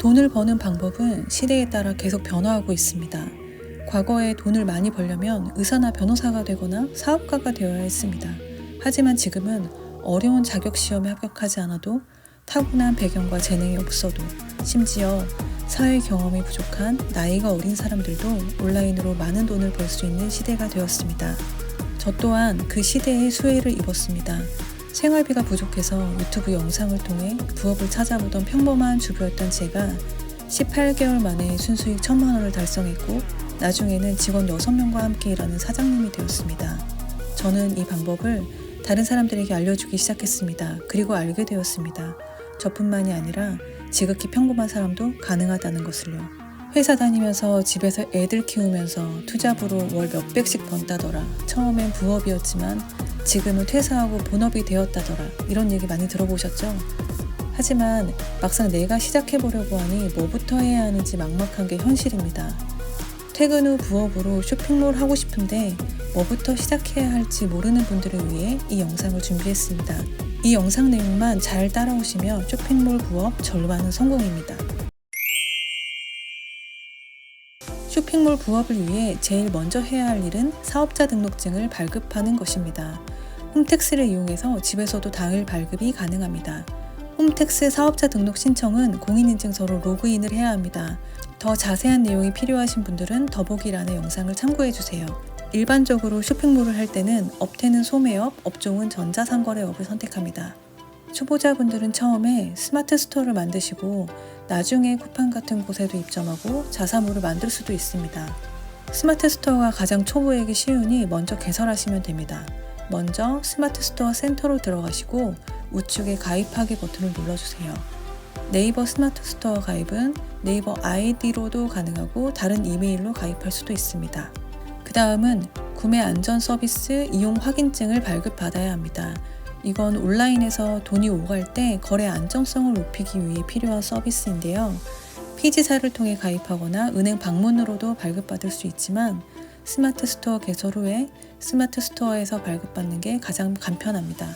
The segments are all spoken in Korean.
돈을 버는 방법은 시대에 따라 계속 변화하고 있습니다. 과거에 돈을 많이 벌려면 의사나 변호사가 되거나 사업가가 되어야 했습니다. 하지만 지금은 어려운 자격 시험에 합격하지 않아도 타고난 배경과 재능이 없어도 심지어 사회 경험이 부족한 나이가 어린 사람들도 온라인으로 많은 돈을 벌 수 있는 시대가 되었습니다. 저 또한 그 시대의 수혜를 입었습니다. 생활비가 부족해서 유튜브 영상을 통해 부업을 찾아보던 평범한 주부였던 제가 18개월 만에 순수익 1,000만 원을 달성했고 나중에는 직원 6명과 함께 일하는 사장님이 되었습니다. 저는 이 방법을 다른 사람들에게 알려주기 시작했습니다. 그리고 알게 되었습니다. 저뿐만이 아니라 지극히 평범한 사람도 가능하다는 것을요. 회사 다니면서 집에서 애들 키우면서 투잡으로 월 몇백씩 번다더라. 처음엔 부업이었지만 지금은 퇴사하고 본업이 되었다더라. 이런 얘기 많이 들어보셨죠? 하지만 막상 내가 시작해보려고 하니 뭐부터 해야 하는지 막막한 게 현실입니다. 퇴근 후 부업으로 쇼핑몰 하고 싶은데 뭐부터 시작해야 할지 모르는 분들을 위해 이 영상을 준비했습니다. 이 영상 내용만 잘 따라오시면 쇼핑몰 부업 절반은 성공입니다. 쇼핑몰 부업을 위해 제일 먼저 해야 할 일은 사업자 등록증을 발급하는 것입니다. 홈택스를 이용해서 집에서도 당일 발급이 가능합니다. 홈택스 사업자 등록 신청은 공인인증서로 로그인을 해야 합니다. 더 자세한 내용이 필요하신 분들은 더보기란의 영상을 참고해주세요. 일반적으로 쇼핑몰을 할 때는 업태는 소매업, 업종은 전자상거래업을 선택합니다. 초보자분들은 처음에 스마트 스토어를 만드시고 나중에 쿠팡 같은 곳에도 입점하고 자사몰을 만들 수도 있습니다. 스마트 스토어가 가장 초보에게 쉬우니 먼저 개설하시면 됩니다. 먼저 스마트 스토어 센터로 들어가시고 우측에 가입하기 버튼을 눌러주세요. 네이버 스마트 스토어 가입은 네이버 아이디로도 가능하고 다른 이메일로 가입할 수도 있습니다. 그 다음은 구매 안전 서비스 이용 확인증을 발급받아야 합니다. 이건 온라인에서 돈이 오갈 때 거래 안정성을 높이기 위해 필요한 서비스인데요. 피지사를 통해 가입하거나 은행 방문으로도 발급받을 수 있지만 스마트 스토어 개설 후에 스마트 스토어에서 발급받는 게 가장 간편합니다.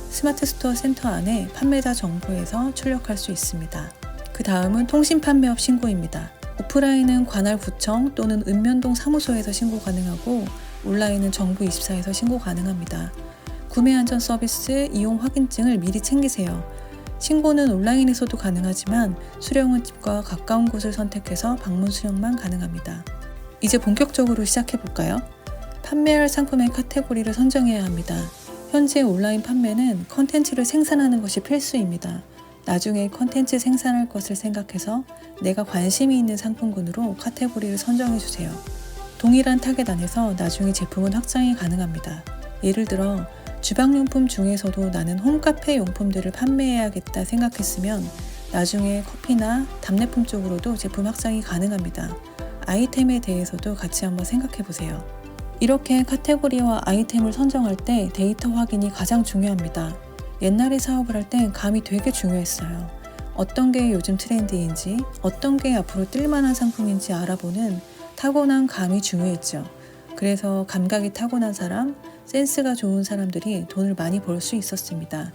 스마트 스토어 센터 안에 판매자 정보에서 출력할 수 있습니다. 그 다음은 통신 판매업 신고입니다. 오프라인은 관할구청 또는 읍면동 사무소에서 신고 가능하고 온라인은 정부24에서 신고 가능합니다. 구매 안전 서비스 이용 확인증을 미리 챙기세요. 신고는 온라인에서도 가능하지만 수령은 집과 가까운 곳을 선택해서 방문 수령만 가능합니다. 이제 본격적으로 시작해 볼까요? 판매할 상품의 카테고리를 선정해야 합니다. 현재 온라인 판매는 컨텐츠를 생산하는 것이 필수입니다. 나중에 컨텐츠 생산할 것을 생각해서 내가 관심이 있는 상품군으로 카테고리를 선정해 주세요. 동일한 타겟 안에서 나중에 제품은 확장이 가능합니다. 예를 들어 주방용품 중에서도 나는 홈카페 용품들을 판매해야겠다 생각했으면 나중에 커피나 답례품 쪽으로도 제품 확장이 가능합니다. 아이템에 대해서도 같이 한번 생각해 보세요. 이렇게 카테고리와 아이템을 선정할 때 데이터 확인이 가장 중요합니다. 옛날에 사업을 할 땐 감이 되게 중요했어요. 어떤 게 요즘 트렌드인지, 어떤 게 앞으로 뜰만한 상품인지 알아보는 타고난 감이 중요했죠. 그래서 감각이 타고난 사람, 센스가 좋은 사람들이 돈을 많이 벌 수 있었습니다.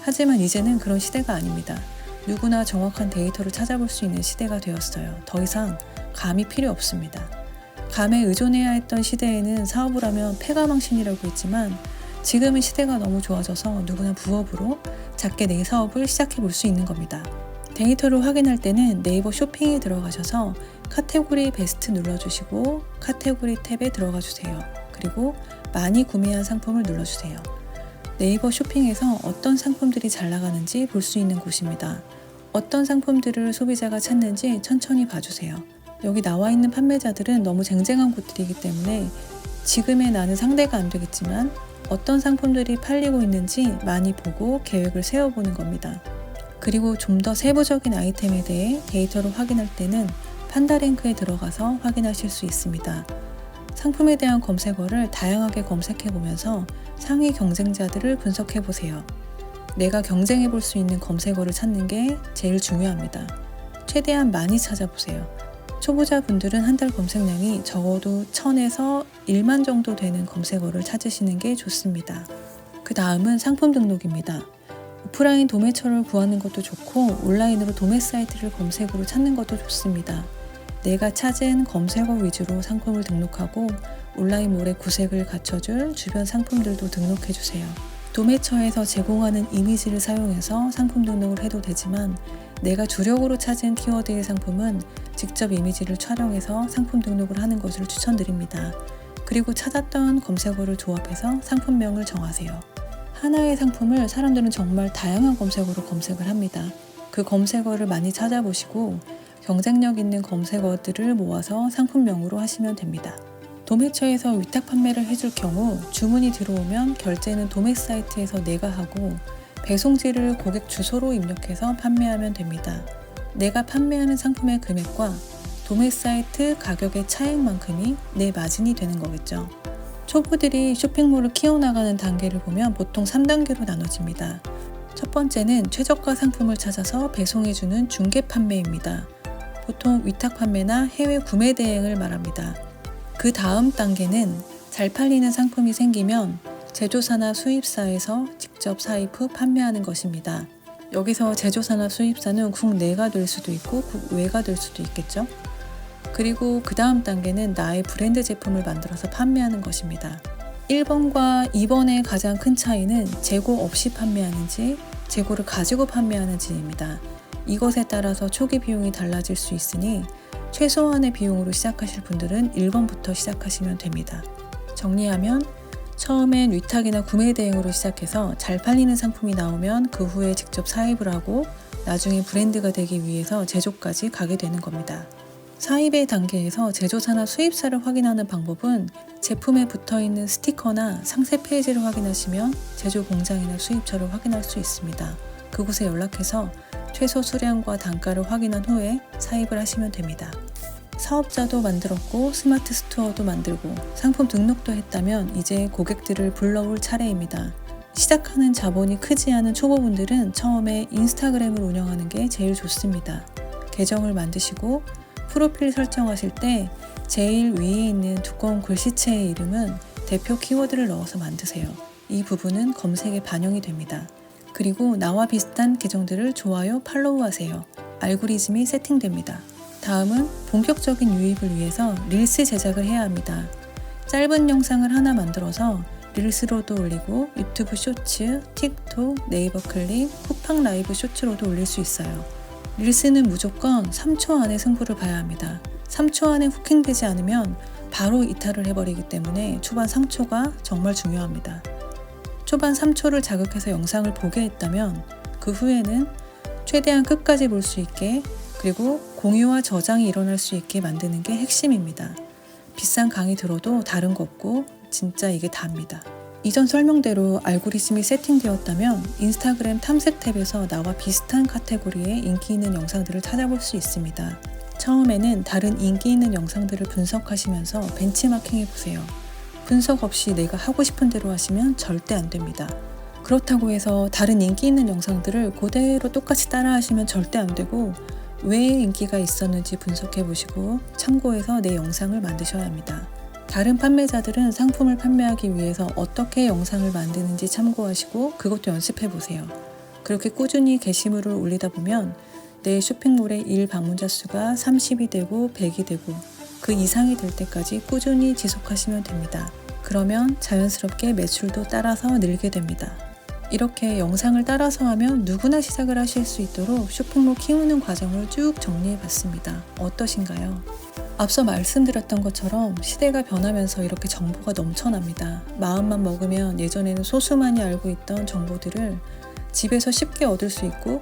하지만 이제는 그런 시대가 아닙니다. 누구나 정확한 데이터를 찾아볼 수 있는 시대가 되었어요. 더 이상 감이 필요 없습니다. 감에 의존해야 했던 시대에는 사업을 하면 패가망신이라고 했지만 지금은 시대가 너무 좋아져서 누구나 부업으로 작게 내 사업을 시작해 볼 수 있는 겁니다. 데이터를 확인할 때는 네이버 쇼핑에 들어가셔서 카테고리 베스트 눌러주시고 카테고리 탭에 들어가 주세요. 그리고 많이 구매한 상품을 눌러주세요. 네이버 쇼핑에서 어떤 상품들이 잘 나가는지 볼 수 있는 곳입니다. 어떤 상품들을 소비자가 찾는지 천천히 봐주세요. 여기 나와 있는 판매자들은 너무 쟁쟁한 곳들이기 때문에 지금의 나는 상대가 안 되겠지만 어떤 상품들이 팔리고 있는지 많이 보고 계획을 세워보는 겁니다. 그리고 좀 더 세부적인 아이템에 대해 데이터를 확인할 때는 판다랭크에 들어가서 확인하실 수 있습니다. 상품에 대한 검색어를 다양하게 검색해보면서 상위 경쟁자들을 분석해보세요. 내가 경쟁해볼 수 있는 검색어를 찾는 게 제일 중요합니다. 최대한 많이 찾아보세요. 초보자분들은 한 달 검색량이 적어도 1000에서 1만 정도 되는 검색어를 찾으시는 게 좋습니다. 그 다음은 상품 등록입니다. 오프라인 도매처를 구하는 것도 좋고 온라인으로 도매 사이트를 검색으로 찾는 것도 좋습니다. 내가 찾은 검색어 위주로 상품을 등록하고 온라인몰에 구색을 갖춰줄 주변 상품들도 등록해주세요. 도매처에서 제공하는 이미지를 사용해서 상품 등록을 해도 되지만 내가 주력으로 찾은 키워드의 상품은 직접 이미지를 촬영해서 상품 등록을 하는 것을 추천드립니다. 그리고 찾았던 검색어를 조합해서 상품명을 정하세요. 하나의 상품을 사람들은 정말 다양한 검색어로 검색을 합니다. 그 검색어를 많이 찾아보시고 경쟁력 있는 검색어들을 모아서 상품명으로 하시면 됩니다. 도매처에서 위탁 판매를 해줄 경우 주문이 들어오면 결제는 도매 사이트에서 내가 하고 배송지를 고객 주소로 입력해서 판매하면 됩니다. 내가 판매하는 상품의 금액과 도매 사이트 가격의 차액만큼이 내 마진이 되는 거겠죠. 초보들이 쇼핑몰을 키워나가는 단계를 보면 보통 3단계로 나눠집니다. 첫 번째는 최저가 상품을 찾아서 배송해주는 중개 판매입니다. 보통 위탁 판매나 해외 구매 대행을 말합니다. 그 다음 단계는 잘 팔리는 상품이 생기면 제조사나 수입사에서 직접 사입 후 판매하는 것입니다. 여기서 제조사나 수입사는 국내가 될 수도 있고 국외가 될 수도 있겠죠. 그리고 그 다음 단계는 나의 브랜드 제품을 만들어서 판매하는 것입니다. 1번과 2번의 가장 큰 차이는 재고 없이 판매하는지 재고를 가지고 판매하는지입니다. 이것에 따라서 초기 비용이 달라질 수 있으니 최소한의 비용으로 시작하실 분들은 1번부터 시작하시면 됩니다. 정리하면 처음엔 위탁이나 구매 대행으로 시작해서 잘 팔리는 상품이 나오면 그 후에 직접 사입을 하고 나중에 브랜드가 되기 위해서 제조까지 가게 되는 겁니다. 사입의 단계에서 제조사나 수입사를 확인하는 방법은 제품에 붙어있는 스티커나 상세 페이지를 확인하시면 제조 공장이나 수입처를 확인할 수 있습니다. 그곳에 연락해서 최소 수량과 단가를 확인한 후에 사입을 하시면 됩니다. 사업자도 만들었고 스마트 스토어도 만들고 상품 등록도 했다면 이제 고객들을 불러올 차례입니다. 시작하는 자본이 크지 않은 초보분들은 처음에 인스타그램을 운영하는 게 제일 좋습니다. 계정을 만드시고 프로필 설정하실 때 제일 위에 있는 두꺼운 글씨체의 이름은 대표 키워드를 넣어서 만드세요. 이 부분은 검색에 반영이 됩니다. 그리고 나와 비슷한 계정들을 좋아요, 팔로우 하세요. 알고리즘이 세팅됩니다. 다음은 본격적인 유입을 위해서 릴스 제작을 해야 합니다. 짧은 영상을 하나 만들어서 릴스로도 올리고 유튜브 쇼츠, 틱톡, 네이버 클립, 쿠팡 라이브 쇼츠로도 올릴 수 있어요. 릴스는 무조건 3초 안에 승부를 봐야 합니다. 3초 안에 후킹되지 않으면 바로 이탈을 해버리기 때문에 초반 3초가 정말 중요합니다. 초반 3초를 자극해서 영상을 보게 했다면 그 후에는 최대한 끝까지 볼 수 있게 그리고 공유와 저장이 일어날 수 있게 만드는 게 핵심입니다. 비싼 강의 들어도 다른 거 없고 진짜 이게 답니다. 이전 설명대로 알고리즘이 세팅되었다면 인스타그램 탐색 탭에서 나와 비슷한 카테고리의 인기 있는 영상들을 찾아볼 수 있습니다. 처음에는 다른 인기 있는 영상들을 분석하시면서 벤치마킹 해보세요. 분석 없이 내가 하고 싶은 대로 하시면 절대 안 됩니다. 그렇다고 해서 다른 인기 있는 영상들을 그대로 똑같이 따라 하시면 절대 안 되고 왜 인기가 있었는지 분석해 보시고 참고해서 내 영상을 만드셔야 합니다. 다른 판매자들은 상품을 판매하기 위해서 어떻게 영상을 만드는지 참고하시고 그것도 연습해 보세요. 그렇게 꾸준히 게시물을 올리다 보면 내 쇼핑몰의 일 방문자 수가 30이 되고 100이 되고 그 이상이 될 때까지 꾸준히 지속하시면 됩니다. 그러면 자연스럽게 매출도 따라서 늘게 됩니다. 이렇게 영상을 따라서 하면 누구나 시작을 하실 수 있도록 쇼핑몰 키우는 과정을 쭉 정리해 봤습니다. 어떠신가요? 앞서 말씀드렸던 것처럼 시대가 변하면서 이렇게 정보가 넘쳐납니다. 마음만 먹으면 예전에는 소수만이 알고 있던 정보들을 집에서 쉽게 얻을 수 있고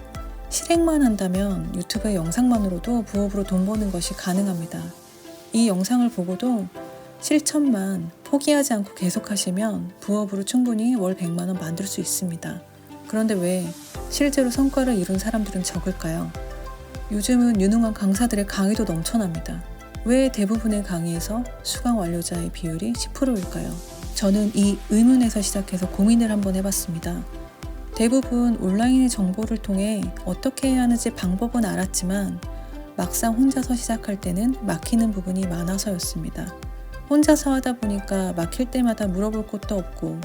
실행만 한다면 유튜브의 영상만으로도 부업으로 돈 버는 것이 가능합니다. 이 영상을 보고도 실천만 포기하지 않고 계속하시면 부업으로 충분히 월 100만 원 만들 수 있습니다. 그런데 왜 실제로 성과를 이룬 사람들은 적을까요? 요즘은 유능한 강사들의 강의도 넘쳐납니다. 왜 대부분의 강의에서 수강 완료자의 비율이 10%일까요? 저는 이 의문에서 시작해서 고민을 한번 해봤습니다. 대부분 온라인의 정보를 통해 어떻게 해야 하는지 방법은 알았지만 막상 혼자서 시작할 때는 막히는 부분이 많아서였습니다. 혼자서 하다 보니까 막힐 때마다 물어볼 곳도 없고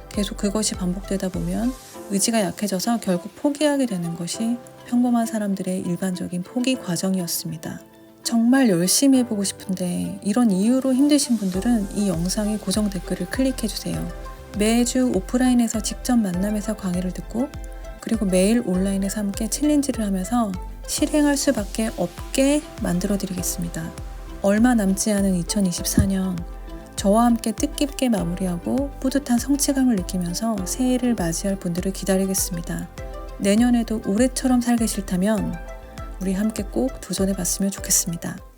계속 그것이 반복되다 보면 의지가 약해져서 결국 포기하게 되는 것이 평범한 사람들의 일반적인 포기 과정이었습니다. 정말 열심히 해보고 싶은데 이런 이유로 힘드신 분들은 이 영상의 고정 댓글을 클릭해주세요. 매주 오프라인에서 직접 만나면서 강의를 듣고 그리고 매일 온라인에서 함께 챌린지를 하면서 실행할 수밖에 없게 만들어 드리겠습니다. 얼마 남지 않은 2024년 저와 함께 뜻깊게 마무리하고 뿌듯한 성취감을 느끼면서 새해를 맞이할 분들을 기다리겠습니다. 내년에도 올해처럼 살기 싫다면 우리 함께 꼭 도전해 봤으면 좋겠습니다.